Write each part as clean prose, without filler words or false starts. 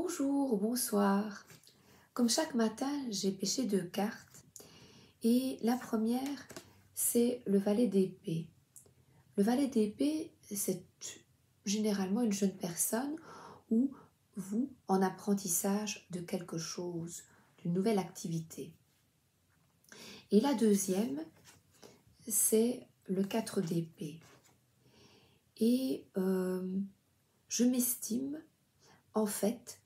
Bonjour, bonsoir. Comme chaque matin, j'ai pêché 2 cartes et la première, c'est le valet d'épée. Le valet d'épée, c'est généralement une jeune personne ou vous en apprentissage de quelque chose, d'une nouvelle activité. Et la deuxième, c'est le 4 d'épée. Et je m'estime, en fait,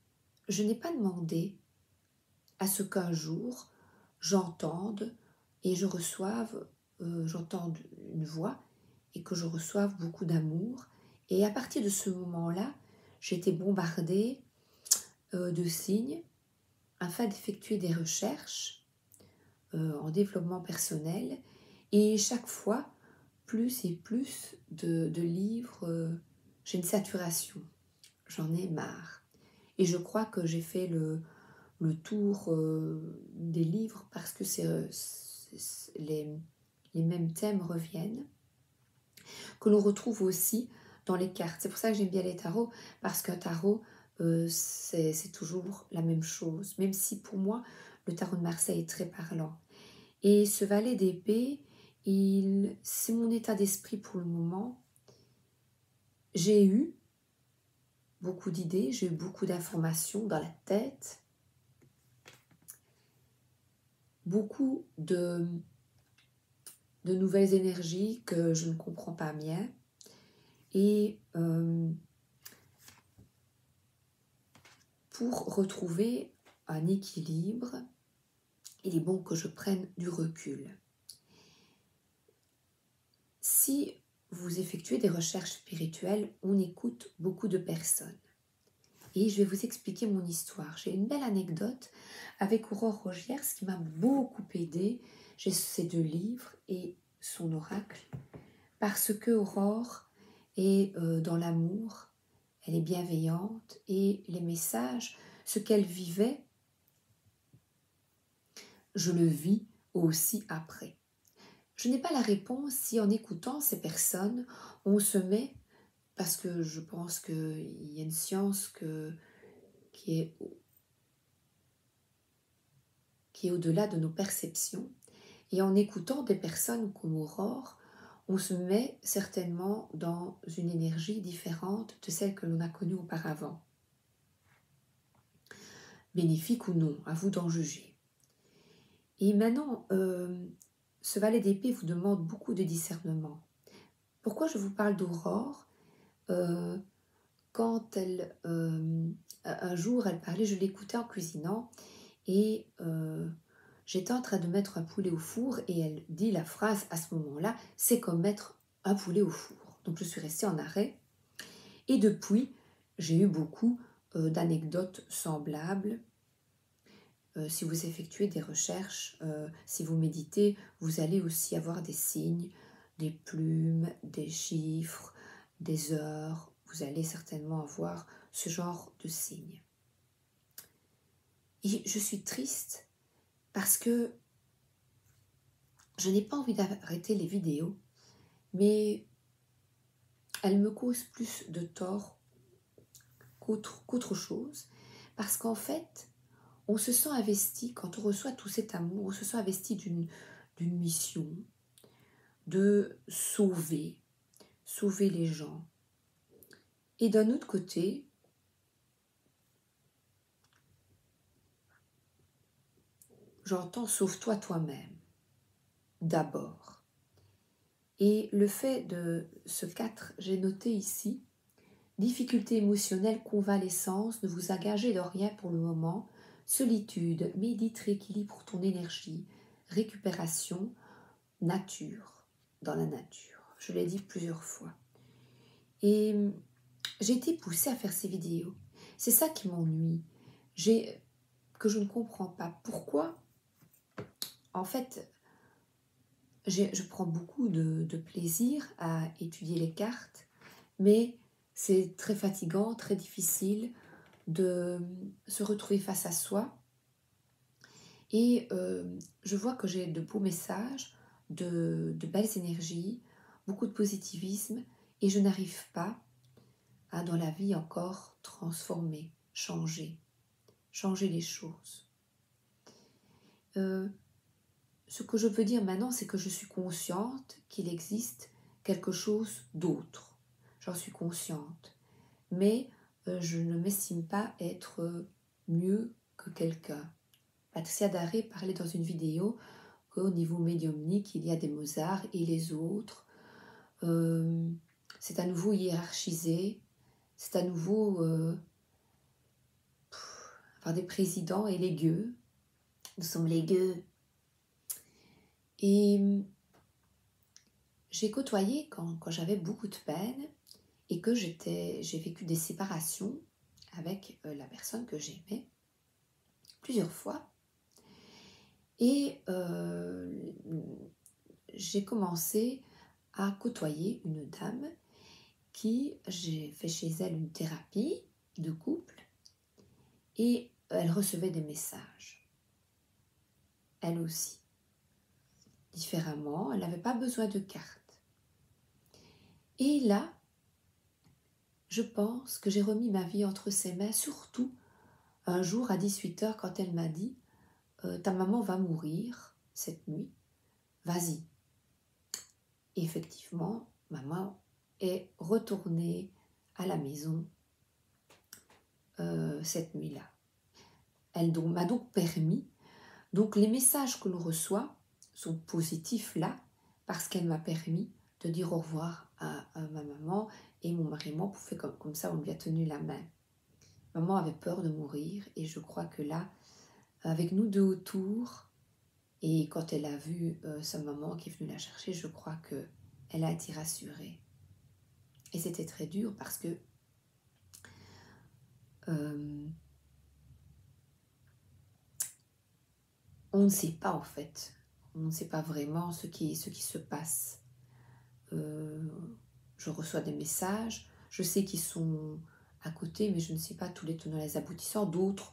je n'ai pas demandé à ce qu'un jour j'entende et je reçoive, j'entende une voix et que je reçoive beaucoup d'amour. Et à partir de ce moment-là, j'ai été bombardée de signes afin d'effectuer des recherches en développement personnel. Et chaque fois, plus et plus de livres, j'ai une saturation, j'en ai marre. Et je crois que j'ai fait le tour des livres parce que les mêmes thèmes reviennent, que l'on retrouve aussi dans les cartes. C'est pour ça que j'aime bien les tarots, parce qu'un tarot, c'est toujours la même chose, même si pour moi, le tarot de Marseille est très parlant. Et ce valet d'épée, c'est mon état d'esprit pour le moment. J'ai eu beaucoup d'idées, j'ai eu beaucoup d'informations dans la tête, beaucoup de nouvelles énergies que je ne comprends pas bien. Et pour retrouver un équilibre, il est bon que je prenne du recul. Si vous effectuez des recherches spirituelles, on écoute beaucoup de personnes. Et je vais vous expliquer mon histoire. J'ai une belle anecdote avec Aurore Rogiers qui m'a beaucoup aidée. J'ai ces 2 livres et son oracle. Parce que Aurore est dans l'amour, elle est bienveillante et les messages, ce qu'elle vivait, je le vis aussi après. Je n'ai pas la réponse si en écoutant ces personnes, on se met, parce que je pense qu'il y a une science qui est au-delà de nos perceptions, et en écoutant des personnes comme Aurore, on se met certainement dans une énergie différente de celle que l'on a connue auparavant. Bénéfique ou non, à vous d'en juger. Et maintenant, ce valet d'épée vous demande beaucoup de discernement. Pourquoi je vous parle d'Aurore ? Quand elle, un jour, elle parlait, je l'écoutais en cuisinant, et j'étais en train de mettre un poulet au four, et elle dit la phrase à ce moment-là, c'est comme mettre un poulet au four. Donc je suis restée en arrêt, et depuis, j'ai eu beaucoup d'anecdotes semblables. Si vous effectuez des recherches, si vous méditez, vous allez aussi avoir des signes, des plumes, des chiffres, des heures. Vous allez certainement avoir ce genre de signes. Et je suis triste parce que je n'ai pas envie d'arrêter les vidéos, mais elles me causent plus de tort qu'autre chose. Parce qu'en fait, on se sent investi, quand on reçoit tout cet amour, on se sent investi d'une mission, de sauver les gens. Et d'un autre côté, j'entends sauve-toi toi-même, d'abord. Et le fait de ce 4, j'ai noté ici, difficulté émotionnelle, convalescence, ne vous engagez de rien pour le moment, solitude, médite, rééquilibre ton énergie, récupération, nature, dans la nature. Je l'ai dit plusieurs fois. Et j'ai été poussée à faire ces vidéos. C'est ça qui m'ennuie. Que je ne comprends pas. Pourquoi ? En fait, je prends beaucoup de plaisir à étudier les cartes, mais c'est très fatigant, très difficile de se retrouver face à soi. Et je vois que j'ai de beaux messages, de belles énergies, beaucoup de positivisme, et je n'arrive pas à, dans la vie, encore transformer. changer les choses. Ce que je peux dire maintenant, c'est que je suis consciente qu'il existe quelque chose d'autre. J'en suis consciente. Mais je ne m'estime pas être mieux que quelqu'un. Patricia Daré parlait dans une vidéo qu'au niveau médiumnique, il y a des Mozart et les autres. C'est à nouveau hiérarchisé. C'est à nouveau des présidents et les gueux. Nous sommes les gueux. Et j'ai côtoyé quand j'avais beaucoup de peine et que j'ai vécu des séparations avec la personne que j'aimais plusieurs fois. Et j'ai commencé à côtoyer une dame qui, j'ai fait chez elle une thérapie de couple et elle recevait des messages. Elle aussi. Différemment, elle n'avait pas besoin de carte. Et là, je pense que j'ai remis ma vie entre ses mains, surtout un jour à 18h quand elle m'a dit « Ta maman va mourir cette nuit, vas-y ». Et effectivement, maman est retournée à la maison cette nuit-là. Elle m'a donc permis, donc les messages que l'on reçoit sont positifs là, parce qu'elle m'a permis de dire au revoir à ma maman, et mon mari et moi, on fait comme ça, on lui a tenu la main. Maman avait peur de mourir, et je crois que là, avec nous deux autour, et quand elle a vu sa maman qui est venue la chercher, je crois qu'elle a été rassurée. Et c'était très dur parce que on ne sait pas en fait, on ne sait pas vraiment ce qui se passe. Je reçois des messages, je sais qu'ils sont à côté, mais je ne sais pas tous les tenants et les aboutissants. D'autres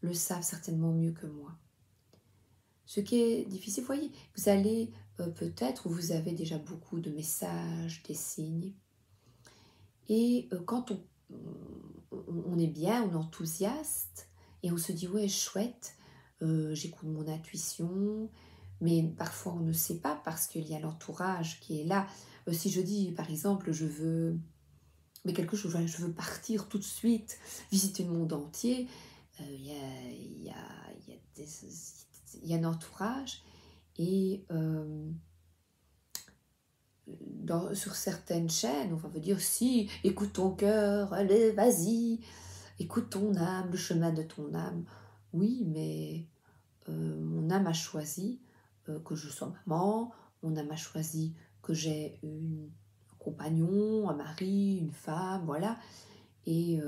le savent certainement mieux que moi. Ce qui est difficile, vous voyez, vous allez peut-être, vous avez déjà beaucoup de messages, des signes, et quand on est bien, on est enthousiaste, et on se dit, ouais, chouette, j'écoute mon intuition, mais parfois on ne sait pas parce qu'il y a l'entourage qui est là. Si je dis, par exemple, je veux partir tout de suite, visiter le monde entier, il y a un entourage, et sur certaines chaînes, on va vous dire, si, écoute ton cœur, allez, vas-y, écoute ton âme, le chemin de ton âme. Oui, mais mon âme a choisi que je sois maman, mon âme a choisi que j'ai un compagnon, un mari, une femme, voilà. Et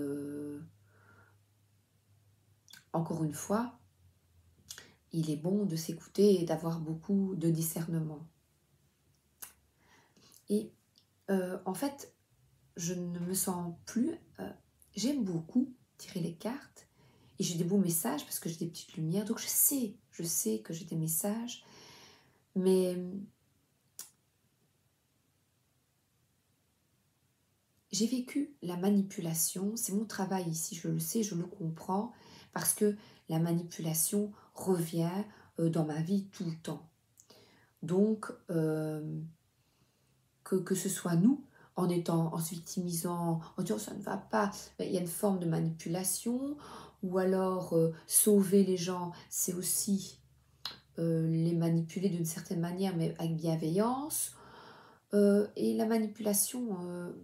encore une fois, il est bon de s'écouter et d'avoir beaucoup de discernement. Et en fait, je ne me sens plus... j'aime beaucoup tirer les cartes et j'ai des beaux messages parce que j'ai des petites lumières. Donc je sais que j'ai des messages, mais j'ai vécu la manipulation. C'est mon travail ici, je le sais, je le comprends, parce que la manipulation revient dans ma vie tout le temps. Donc, que ce soit nous, en se victimisant, en disant ça ne va pas, il y a une forme de manipulation, ou alors sauver les gens, c'est aussi les manipuler d'une certaine manière, mais avec bienveillance. Et la manipulation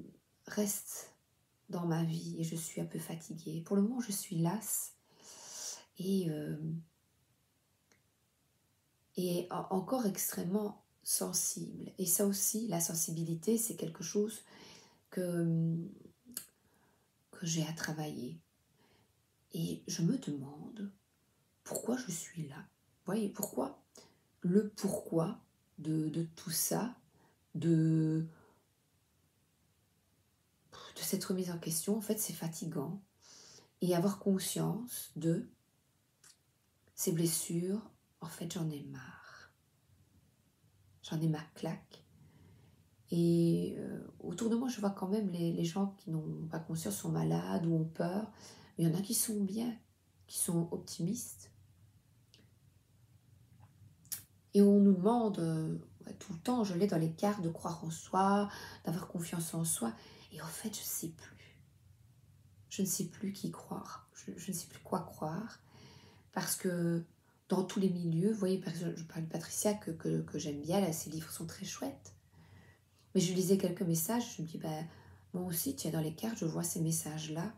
reste dans ma vie et je suis un peu fatiguée. Pour le moment, je suis lasse et encore extrêmement sensible. Et ça aussi, la sensibilité, c'est quelque chose que j'ai à travailler. Et je me demande pourquoi je suis là. Vous voyez, pourquoi de tout ça, de cette remise en question, en fait, c'est fatigant. Et avoir conscience de ces blessures, en fait, j'en ai marre. J'en ai ma claque. Et autour de moi, je vois quand même les gens qui n'ont pas conscience, sont malades ou ont peur. Il y en a qui sont bien, qui sont optimistes. Et on nous demande tout le temps, je l'ai dans les cartes, de croire en soi, d'avoir confiance en soi. Et en fait, je ne sais plus. Je ne sais plus qui croire. Je ne sais plus quoi croire. Parce que dans tous les milieux, vous voyez, je parle de Patricia que j'aime bien, là, ses livres sont très chouettes. Mais je lisais quelques messages, je me dis, ben, moi aussi, tiens, dans les cartes, je vois ces messages-là.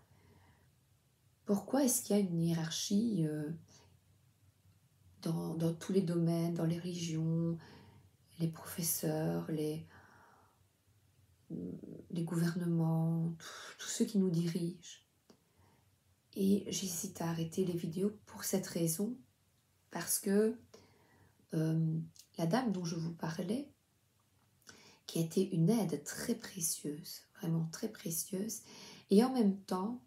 Pourquoi est-ce qu'il y a une hiérarchie dans tous les domaines, dans les régions, les professeurs, les gouvernements, tous ceux qui nous dirigent? Et j'hésite à arrêter les vidéos pour cette raison, parce que la dame dont je vous parlais, qui a été une aide très précieuse, vraiment très précieuse, et en même temps,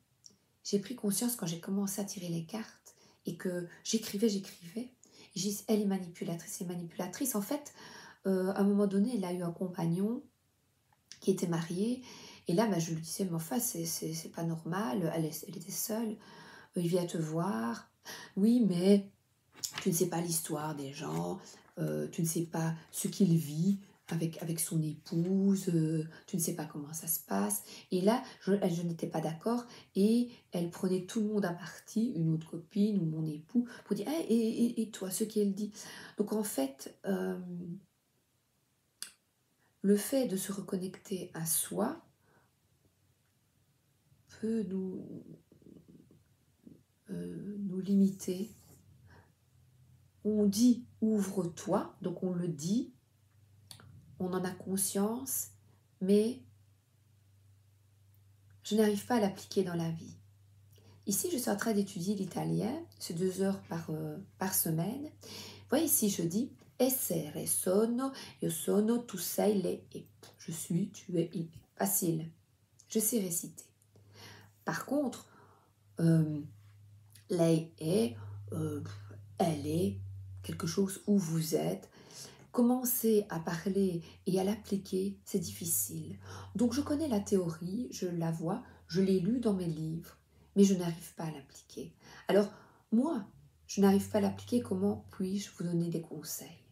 j'ai pris conscience quand j'ai commencé à tirer les cartes et que j'écrivais, elle est manipulatrice. En fait, à un moment donné, elle a eu un compagnon qui était marié, et là, je lui disais, mais enfin, c'est pas normal, elle était seule, il vient te voir, oui, mais tu ne sais pas l'histoire des gens, tu ne sais pas ce qu'il vit avec son épouse, tu ne sais pas comment ça se passe. Et là, je n'étais pas d'accord et elle prenait tout le monde à partie, une autre copine ou mon époux, pour dire hey, et toi, ce qu'elle dit. Donc en fait, le fait de se reconnecter à soi peut nous limiter. On dit ouvre-toi, donc on le dit, on en a conscience, mais je n'arrive pas à l'appliquer dans la vie. Ici, je suis en train d'étudier l'italien, c'est 2 heures par semaine. Vous voyez, ici, je dis essere, sono, io sono, tu sei, lei è. Je suis, tu es, il. Facile. Je sais réciter. Par contre, lei est, elle est, quelque chose où vous êtes. Commencer à parler et à l'appliquer, c'est difficile. Donc je connais la théorie, je la vois, je l'ai lue dans mes livres, mais je n'arrive pas à l'appliquer. Alors, moi, je n'arrive pas à l'appliquer, comment puis-je vous donner des conseils?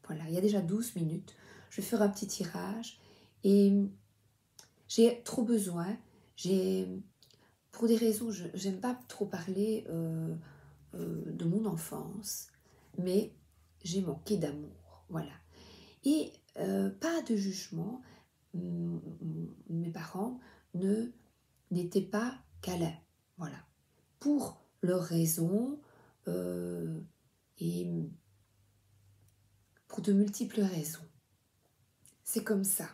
Voilà, il y a déjà 12 minutes, je vais faire un petit tirage et j'ai trop besoin, pour des raisons, je n'aime pas trop parler de mon enfance, mais j'ai manqué d'amour, voilà. Et pas de jugement, mes parents n'étaient pas câlins, voilà, pour leurs raisons et pour de multiples raisons. C'est comme ça.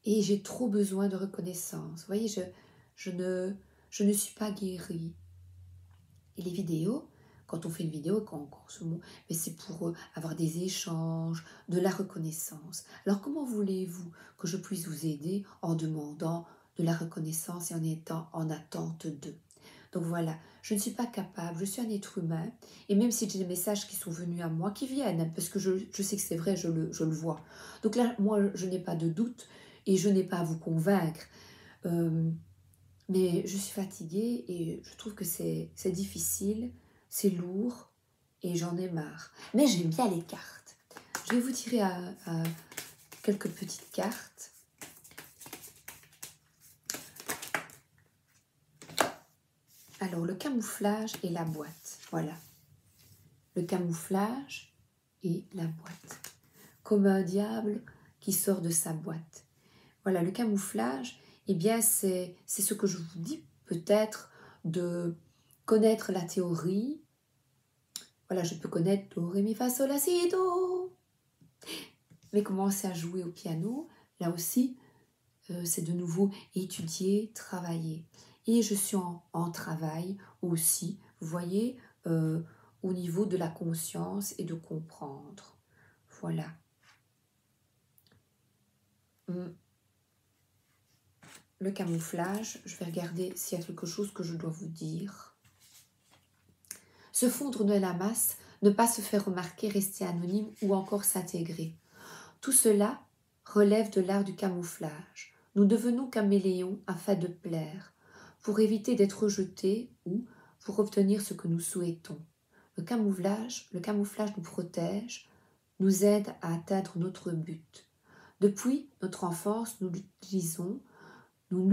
Et j'ai trop besoin de reconnaissance. Vous voyez, je ne suis pas guérie. Et les vidéos, quand on fait une vidéo, mais c'est pour avoir des échanges, de la reconnaissance. Alors comment voulez-vous que je puisse vous aider en demandant de la reconnaissance et en étant en attente d'eux? Donc voilà, je ne suis pas capable, je suis un être humain, et même si j'ai des messages qui sont venus à moi, qui viennent, parce que je sais que c'est vrai, je le vois. Donc là, moi, je n'ai pas de doute, et je n'ai pas à vous convaincre. Mais je suis fatiguée et je trouve que c'est difficile, c'est lourd et j'en ai marre. Mais j'aime bien les cartes. Je vais vous tirer à quelques petites cartes. Alors, le camouflage et la boîte. Voilà. Le camouflage et la boîte. Comme un diable qui sort de sa boîte. Voilà, le camouflage, eh bien, c'est ce que je vous dis, peut-être, de connaître la théorie. Voilà, je peux connaître do, ré, mi, fa, sol, la, si, do. Mais commencer à jouer au piano, là aussi, c'est de nouveau étudier, travailler. Et je suis en travail aussi, vous voyez, au niveau de la conscience et de comprendre. Voilà. Le camouflage, je vais regarder s'il y a quelque chose que je dois vous dire. Se fondre de la masse, ne pas se faire remarquer, rester anonyme ou encore s'intégrer. Tout cela relève de l'art du camouflage. Nous devenons caméléons afin de plaire. pour éviter d'être rejetés ou pour obtenir ce que nous souhaitons. Le camouflage nous protège, nous aide à atteindre notre but. Depuis notre enfance, nous l'utilisons, nous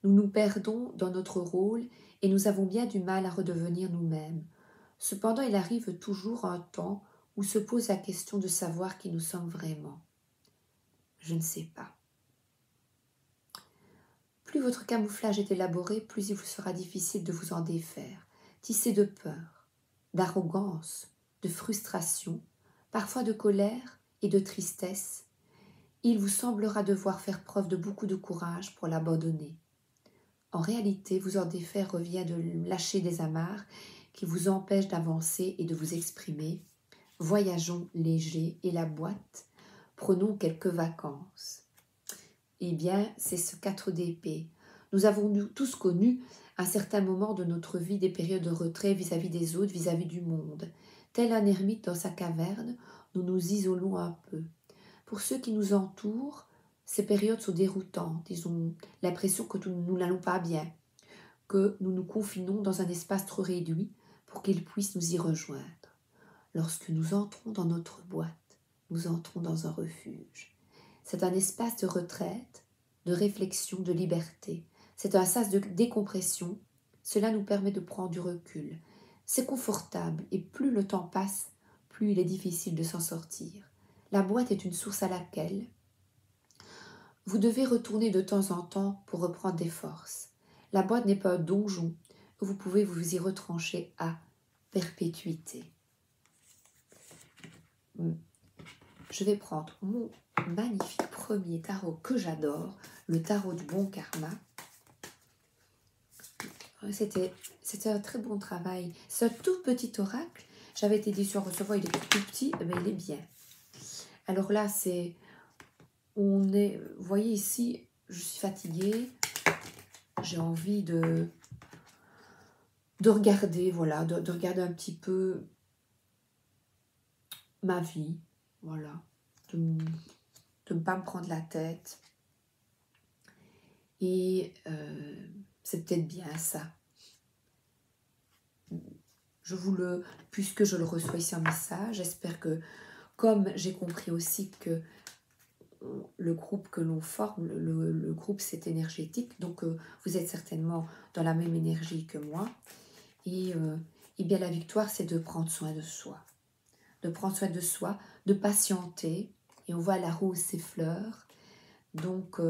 nous perdons dans notre rôle et nous avons bien du mal à redevenir nous-mêmes. Cependant, il arrive toujours un temps où se pose la question de savoir qui nous sommes vraiment. Je ne sais pas. Plus votre camouflage est élaboré, plus il vous sera difficile de vous en défaire. Tissé de peur, d'arrogance, de frustration, parfois de colère et de tristesse, il vous semblera devoir faire preuve de beaucoup de courage pour l'abandonner. En réalité, vous en défaire revient de lâcher des amarres qui vous empêchent d'avancer et de vous exprimer. Voyageons légers et la boîte, prenons quelques vacances. Eh bien, c'est ce 4 d'épée. Nous avons tous connu à certains moments de notre vie des périodes de retrait vis-à-vis des autres, vis-à-vis du monde. Tel un ermite dans sa caverne, nous nous isolons un peu. Pour ceux qui nous entourent, ces périodes sont déroutantes. Ils ont l'impression que nous n'allons pas bien, que nous nous confinons dans un espace trop réduit pour qu'ils puissent nous y rejoindre. Lorsque nous entrons dans notre boîte, nous entrons dans un refuge. C'est un espace de retraite, de réflexion, de liberté. C'est un sas de décompression. Cela nous permet de prendre du recul. C'est confortable et plus le temps passe, plus il est difficile de s'en sortir. La boîte est une source à laquelle vous devez retourner de temps en temps pour reprendre des forces. La boîte n'est pas un donjon où vous pouvez vous y retrancher à perpétuité. Je vais prendre mon magnifique premier tarot que j'adore, le tarot du bon karma. C'était un très bon travail. C'est un tout petit oracle. J'avais été déçue en recevoir, il est tout petit, mais il est bien. Alors là, vous voyez ici, je suis fatiguée. J'ai envie de regarder, voilà, de regarder un petit peu ma vie, voilà, de ne pas me prendre la tête. Et c'est peut-être bien ça. Puisque je le reçois ici en message, j'espère que, comme j'ai compris aussi que le groupe que l'on forme, le groupe c'est énergétique, donc vous êtes certainement dans la même énergie que moi. Et bien la victoire, c'est de prendre soin de soi. De prendre soin de soi, de patienter. Et on voit la rose, ses fleurs. Donc,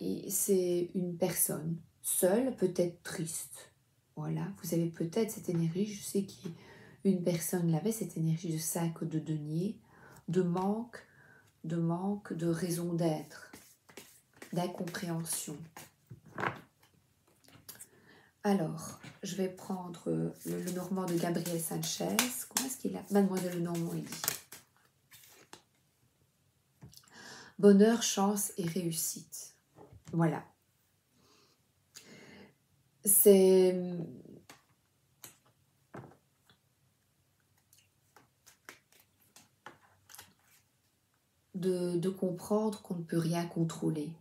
et c'est une personne seule, peut-être triste. Voilà, vous avez peut-être cette énergie, je sais qu'une personne l'avait, cette énergie de 5 de denier, de manque, de raison d'être, d'incompréhension. Alors, je vais prendre le Normand de Gabriel Sanchez. Comment est-ce qu'il a? Mademoiselle Le Normand, il dit. Bonheur, chance et réussite. Voilà. C'est de comprendre qu'on ne peut rien contrôler.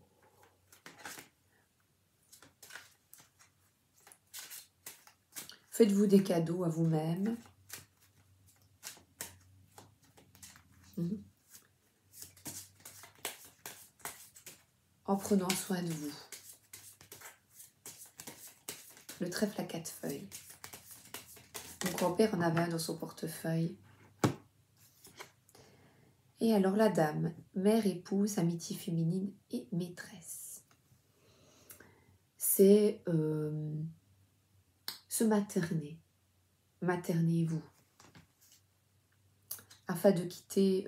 Faites-vous des cadeaux à vous-même. En prenant soin de vous. Le trèfle à 4 feuilles. Mon grand-père en avait un dans son portefeuille. Et alors la dame, mère, épouse, amitié féminine et maîtresse. C'est se materner. Maternez-vous. Afin de quitter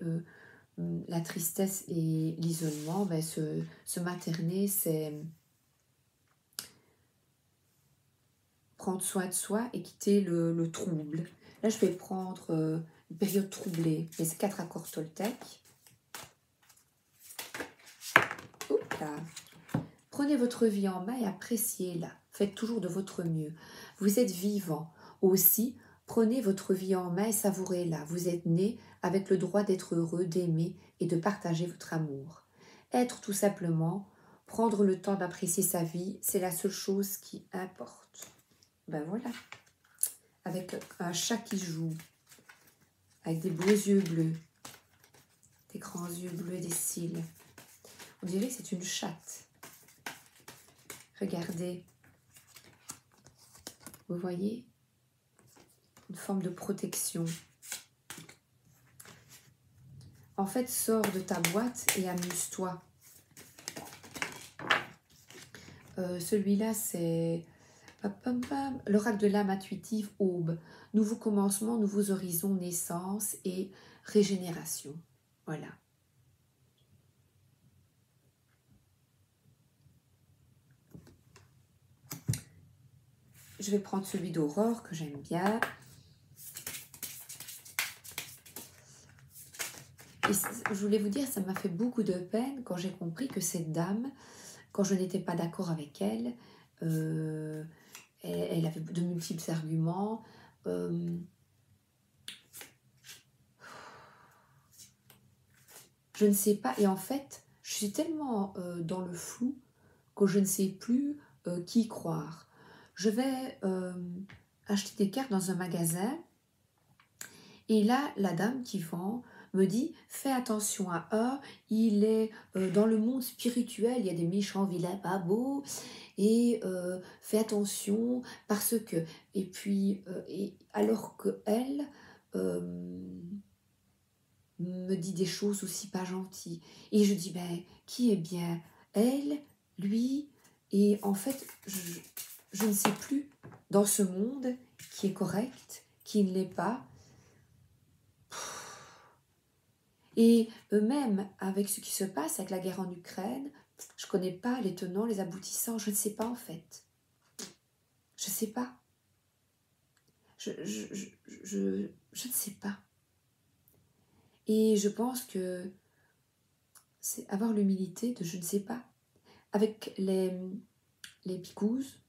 la tristesse et l'isolement, ben se materner, c'est prendre soin de soi et quitter le trouble. Là, je vais prendre une période troublée. Mais c'est 4 accords Toltec. Oups là. Prenez votre vie en main et appréciez-la. Faites toujours de votre mieux. Vous êtes vivant. Aussi, prenez votre vie en main et savourez-la. Vous êtes né avec le droit d'être heureux, d'aimer et de partager votre amour. Être tout simplement prendre le temps d'apprécier sa vie, c'est la seule chose qui importe. Ben voilà, avec un chat qui joue, avec des beaux yeux bleus, des grands yeux bleus et des cils. On dirait que c'est une chatte. Regardez, vous voyez, une forme de protection. En fait, sors de ta boîte et amuse-toi. Celui-là, c'est l'oracle de l'âme intuitive, aube. Nouveau commencement, nouveaux horizons, naissance et régénération. Voilà. Je vais prendre celui d'Aurore que j'aime bien. Et je voulais vous dire, ça m'a fait beaucoup de peine quand j'ai compris que cette dame, quand je n'étais pas d'accord avec elle, elle avait de multiples arguments. Je ne sais pas. Et en fait, je suis tellement dans le flou que je ne sais plus qui croire. Je vais acheter des cartes dans un magasin et là, la dame qui vend me dit « Fais attention à eux, il est dans le monde spirituel, il y a des méchants vilains pas beaux et fais attention parce que… » Et puis, alors qu'elle me dit des choses aussi pas gentilles. Et je dis « Ben, qui est bien? Elle, lui ?» Et en fait, je ne sais plus dans ce monde qui est correct, qui ne l'est pas. Et même avec ce qui se passe, avec la guerre en Ukraine, je ne connais pas les tenants, les aboutissants, je ne sais pas en fait. Je ne sais pas. Je ne sais pas. Et je pense que c'est avoir l'humilité de je ne sais pas. Avec les picouses,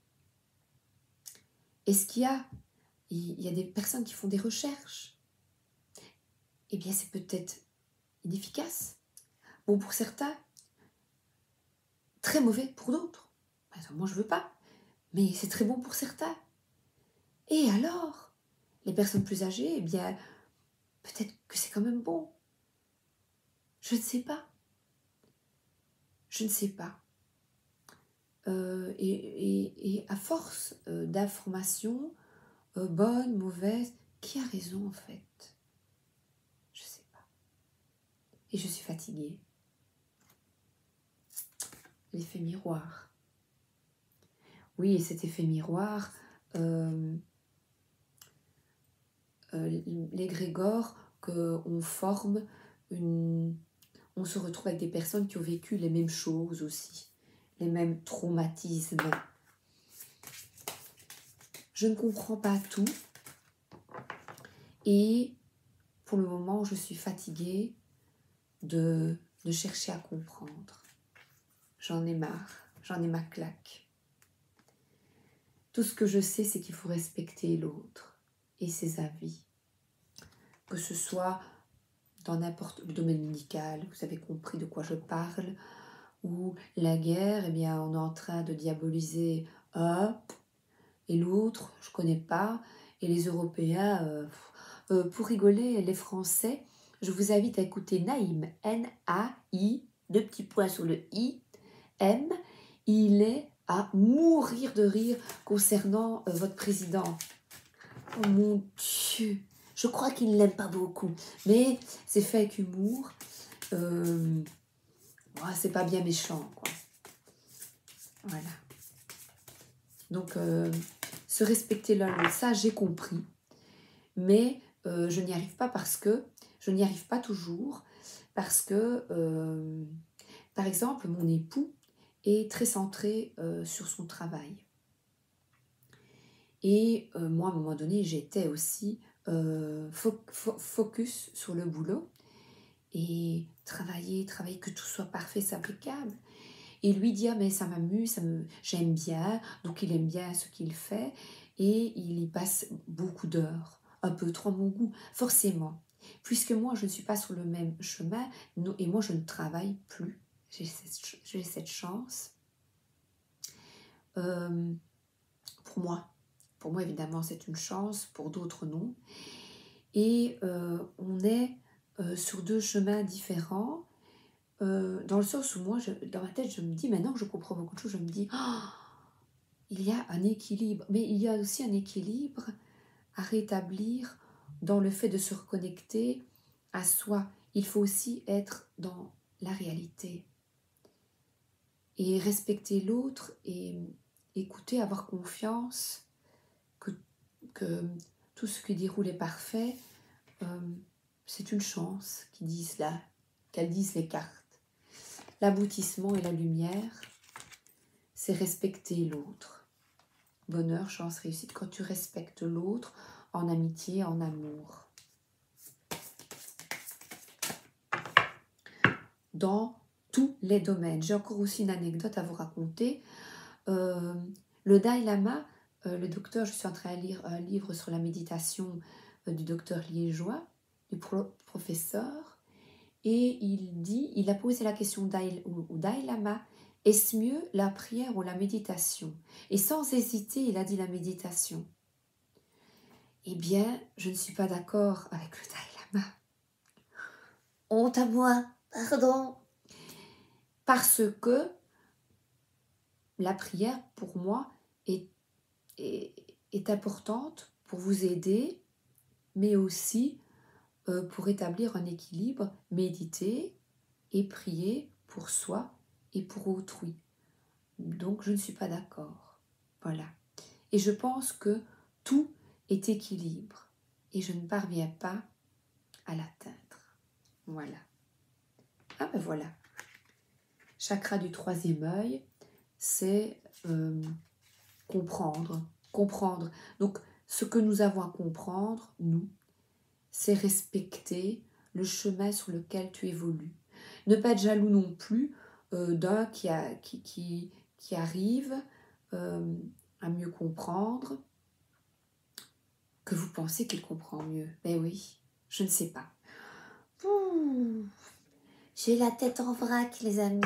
est-ce qu'il y a des personnes qui font des recherches? Eh bien, c'est peut-être inefficace. Bon, pour certains, très mauvais pour d'autres. Moi, je ne veux pas. Mais c'est très bon pour certains. Et alors, les personnes plus âgées, eh bien, peut-être que c'est quand même bon. Je ne sais pas. Je ne sais pas. Et à force d'informations, bonnes, mauvaises, qui a raison en fait? Je ne sais pas. Et je suis fatiguée. L'effet miroir. Oui, et cet effet miroir, l'égrégore qu'on forme, on se retrouve avec des personnes qui ont vécu les mêmes choses aussi, les mêmes traumatismes. Je ne comprends pas tout et pour le moment, je suis fatiguée de chercher à comprendre. J'en ai marre, j'en ai ma claque. Tout ce que je sais, c'est qu'il faut respecter l'autre et ses avis. Que ce soit dans n'importe le domaine médical, vous avez compris de quoi je parle, ou la guerre, eh bien, on est en train de diaboliser un et l'autre, je ne connais pas, et les Européens, pour rigoler, les Français, je vous invite à écouter Naïm, N-A-I, 2 petits points sur le I, M, il est à mourir de rire concernant votre président. Oh mon Dieu, je crois qu'il ne l'aime pas beaucoup, mais c'est fait avec humour. C'est pas bien méchant, quoi. Voilà. Donc, se respecter l'un l'autre, ça j'ai compris. Mais je n'y arrive pas parce que, je n'y arrive pas toujours, parce que, par exemple, mon époux est très centré sur son travail. Et moi, à un moment donné, j'étais aussi focus sur le boulot et travailler, que tout soit parfait, c'est impeccable. Et lui dit, ah, mais ça m'amuse, j'aime bien, donc il aime bien ce qu'il fait et il y passe beaucoup d'heures, un peu trop à mon goût, forcément. Puisque moi, je ne suis pas sur le même chemin et moi, je ne travaille plus j'ai cette chance. Pour moi évidemment c'est une chance, pour d'autres non. Et on est sur deux chemins différents, dans le sens où moi, dans ma tête, je me dis, maintenant que je comprends beaucoup de choses, je me dis, oh, il y a un équilibre, mais il y a aussi un équilibre à rétablir dans le fait de se reconnecter à soi. Il faut aussi être dans la réalité et respecter l'autre et écouter, avoir confiance que tout ce qui déroule est parfait. C'est une chance qu'elles disent les cartes. L'aboutissement et la lumière, c'est respecter l'autre. Bonheur, chance, réussite, quand tu respectes l'autre en amitié, en amour. Dans tous les domaines. J'ai encore aussi une anecdote à vous raconter. Le Dalai Lama, le docteur, je suis en train de lire un livre sur la méditation du docteur liégeois, du professeur, et il a posé la question au Dalai Lama, est-ce mieux la prière ou la méditation? Et sans hésiter, il a dit la méditation. Eh bien, je ne suis pas d'accord avec le Dalai Lama. Honte à moi, pardon. Parce que la prière, pour moi, est importante pour vous aider, mais aussi pour établir un équilibre, méditer et prier pour soi et pour autrui. Donc, je ne suis pas d'accord. Voilà. Et je pense que tout est équilibre et je ne parviens pas à l'atteindre. Voilà. Ah ben voilà. Chakra du troisième œil, c'est comprendre. Comprendre. Donc, ce que nous avons à comprendre, nous, c'est respecter le chemin sur lequel tu évolues. Ne pas être jaloux non plus d'un qui arrive à mieux comprendre, que vous pensez qu'il comprend mieux. Ben oui, je ne sais pas. J'ai la tête en vrac, les amis.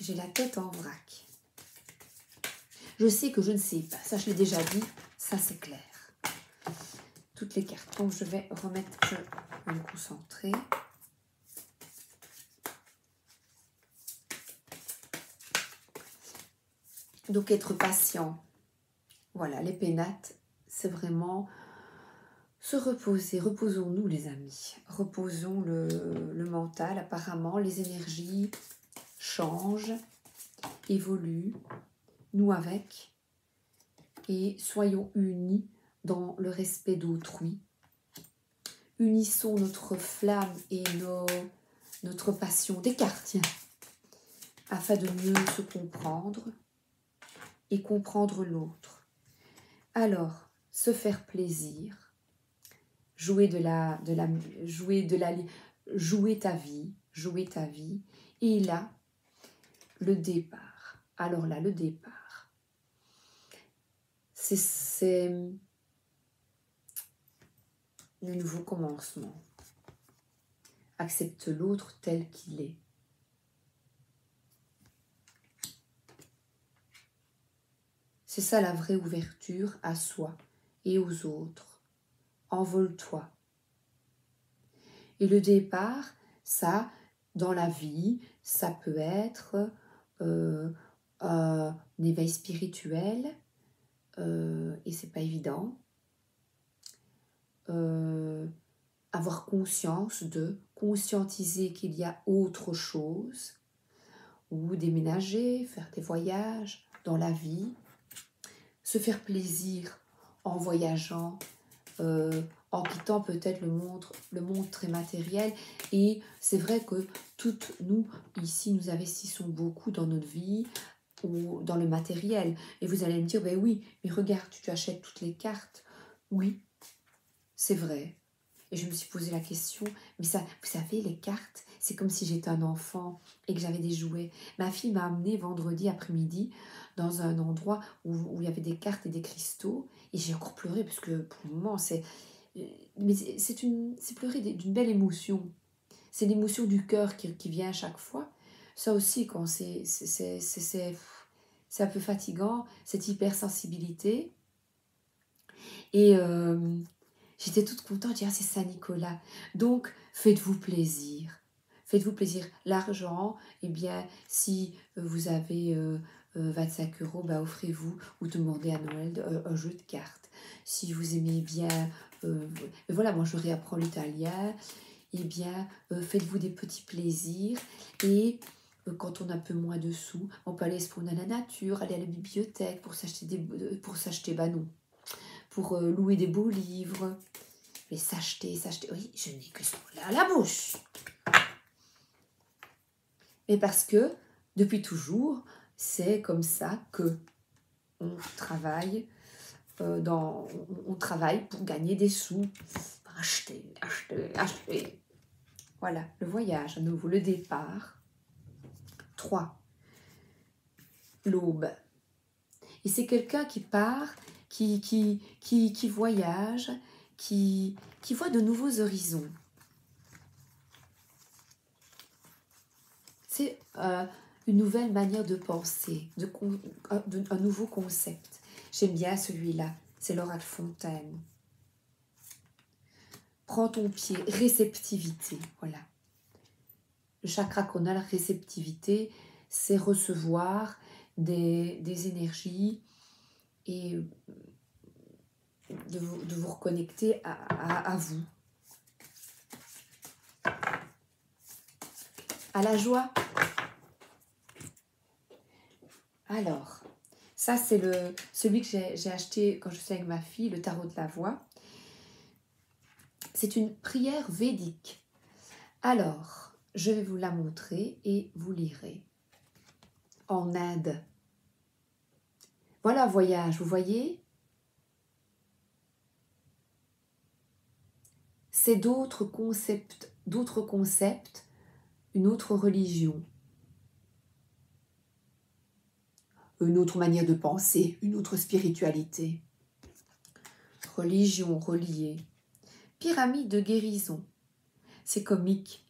J'ai la tête en vrac. Je sais que je ne sais pas. Ça, je l'ai déjà dit. Ça, c'est clair. Toutes les cartes. Donc, je vais remettre, je vais me concentrer. Donc, être patient. Voilà, les pénates, c'est vraiment se reposer. Reposons-nous, les amis. Reposons le mental. Apparemment, les énergies changent, évoluent. Nous avec. Et soyons unis dans le respect d'autrui. Unissons notre flamme et notre passion des quartiers afin de mieux se comprendre et comprendre l'autre. Alors, se faire plaisir, jouer ta vie, et là, le départ. Alors là, le départ, c'est le nouveau commencement. Accepte l'autre tel qu'il est. C'est ça la vraie ouverture à soi et aux autres. Envole-toi. Et le départ, ça, dans la vie, ça peut être un éveil spirituel, et c'est pas évident. Avoir conscientiser qu'il y a autre chose, ou déménager, faire des voyages dans la vie, se faire plaisir en voyageant, en quittant peut-être le monde très matériel. Et c'est vrai que toutes nous, ici, nous investissons beaucoup dans notre vie ou dans le matériel. Et vous allez me dire, ben oui, mais regarde, tu achètes toutes les cartes. Oui, c'est vrai. Et je me suis posé la question, mais ça, vous savez, les cartes, c'est comme si j'étais un enfant et que j'avais des jouets. Ma fille m'a amenée vendredi après-midi dans un endroit où il y avait des cartes et des cristaux. Et j'ai encore pleuré parce que pour le moment, c'est pleurer d'une belle émotion. c'est l'émotion du cœur qui vient à chaque fois. Ça aussi, quand c'est un peu fatigant, cette hypersensibilité. Et j'étais toute contente, j'ai dit, ah, c'est Saint-Nicolas. Donc, faites-vous plaisir. Faites-vous plaisir. L'argent, eh bien, si vous avez 25 euros, bah, offrez-vous ou demandez à Noël un jeu de cartes. Si vous aimez bien, voilà, moi je réapprends l'italien, eh bien, faites-vous des petits plaisirs. Et quand on a un peu moins de sous, on peut aller se promener à la nature, aller à la bibliothèque pour s'acheter, bah non, pour louer des beaux livres. Mais s'acheter, oui, je n'ai que ce mot-là à la bouche. Mais parce que, depuis toujours, c'est comme ça que on travaille, on travaille pour gagner des sous, pour acheter. Voilà, le voyage, à nouveau, le départ. 3. L'aube. Et c'est quelqu'un qui part, qui voyage, qui voit de nouveaux horizons. C'est une nouvelle manière de penser, un nouveau concept. J'aime bien celui-là, c'est Laura de Fontaine. Prends ton pied, réceptivité, voilà. Le chakra qu'on a, la réceptivité, c'est recevoir des énergies et de vous reconnecter à vous. À la joie. Alors, ça c'est celui que j'ai acheté quand je suis avec ma fille, le tarot de la voix. C'est une prière védique. Alors, je vais vous la montrer et vous lirez. En Inde. Voilà un voyage, vous voyez? C'est d'autres concepts, une autre religion, une autre manière de penser, une autre spiritualité. Religion reliée. Pyramide de guérison. C'est comique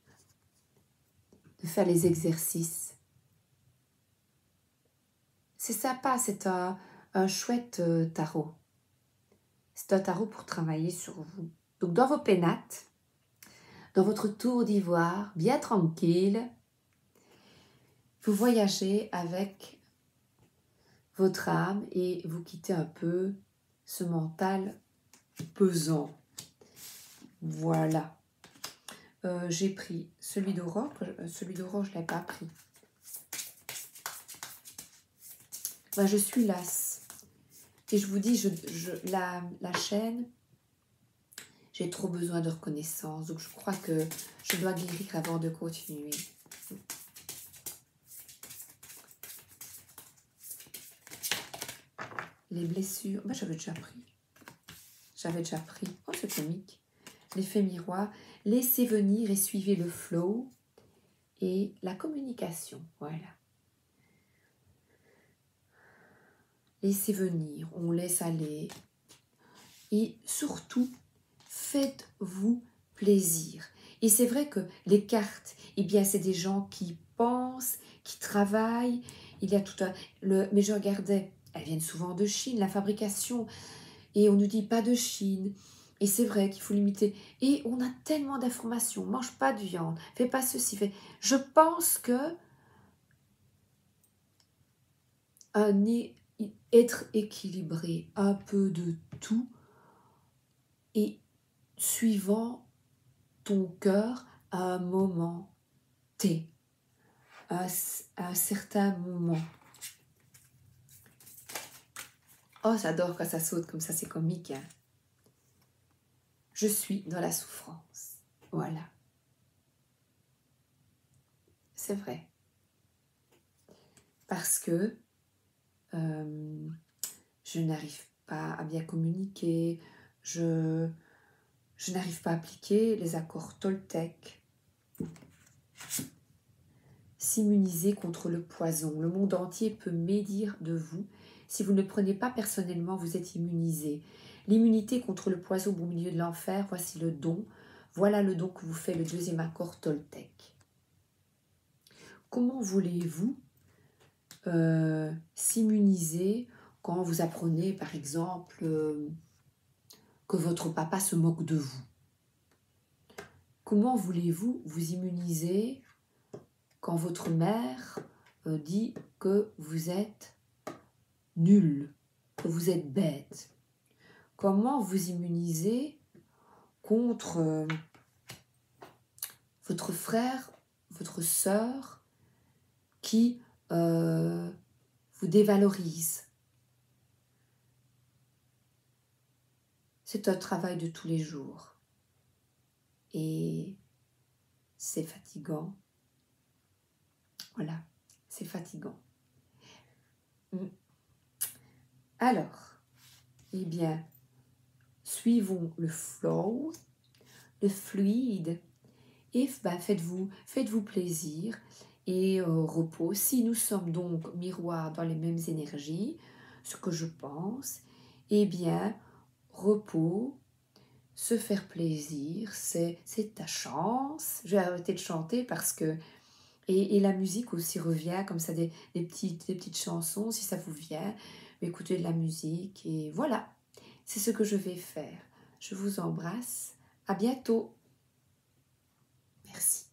de faire les exercices. C'est sympa, c'est un chouette tarot. C'est un tarot pour travailler sur vous. Donc dans vos pénates, dans votre tour d'ivoire, bien tranquille, vous voyagez avec votre âme et vous quittez un peu ce mental pesant. Voilà. J'ai pris celui d'aurore. Celui d'aurore, je ne l'ai pas pris. Ben, je suis lasse. Et je vous dis, la chaîne, j'ai trop besoin de reconnaissance. Donc, je crois que je dois guérir avant de continuer. Les blessures, ben, j'avais déjà pris. Oh, c'est comique. L'effet miroir. Laissez venir et suivez le flow. Et la communication, voilà. Laissez venir, on laisse aller. Et surtout, faites-vous plaisir. Et c'est vrai que les cartes, eh bien, c'est des gens qui pensent, qui travaillent. Il y a tout un... mais je regardais, elles viennent souvent de Chine, la fabrication. Et on nous dit pas de Chine. Et c'est vrai qu'il faut limiter. Et on a tellement d'informations. Mange pas de viande, fais pas ceci, fais... Je pense que être équilibré, un peu de tout, et suivant ton cœur à un moment T, à un certain moment. Oh, j'adore quand ça saute comme ça, c'est comique. Hein. Je suis dans la souffrance. Voilà. C'est vrai. Parce que je n'arrive pas à bien communiquer, je n'arrive pas à appliquer les accords Toltec. S'immuniser contre le poison. Le monde entier peut médire de vous. Si vous ne le prenez pas personnellement, vous êtes immunisé. L'immunité contre le poison au beau milieu de l'enfer, voici le don. Voilà le don que vous fait le deuxième accord Toltec. Comment voulez-vous s'immuniser quand vous apprenez, par exemple, que votre papa se moque de vous? Comment voulez-vous vous immuniser quand votre mère dit que vous êtes nul, que vous êtes bête? Comment vous immuniser contre votre frère, votre sœur qui vous dévalorise? C'est un travail de tous les jours. Et c'est fatigant. Voilà, c'est fatigant. Alors, eh bien, suivons le flow, le fluide, et faites-vous plaisir et repos. Si nous sommes donc miroirs dans les mêmes énergies, ce que je pense, eh bien, repos, se faire plaisir, c'est ta chance. Je vais arrêter de chanter parce que... Et la musique aussi revient, comme ça, des petites chansons, si ça vous vient. Écoutez de la musique et voilà, c'est ce que je vais faire. Je vous embrasse, à bientôt. Merci.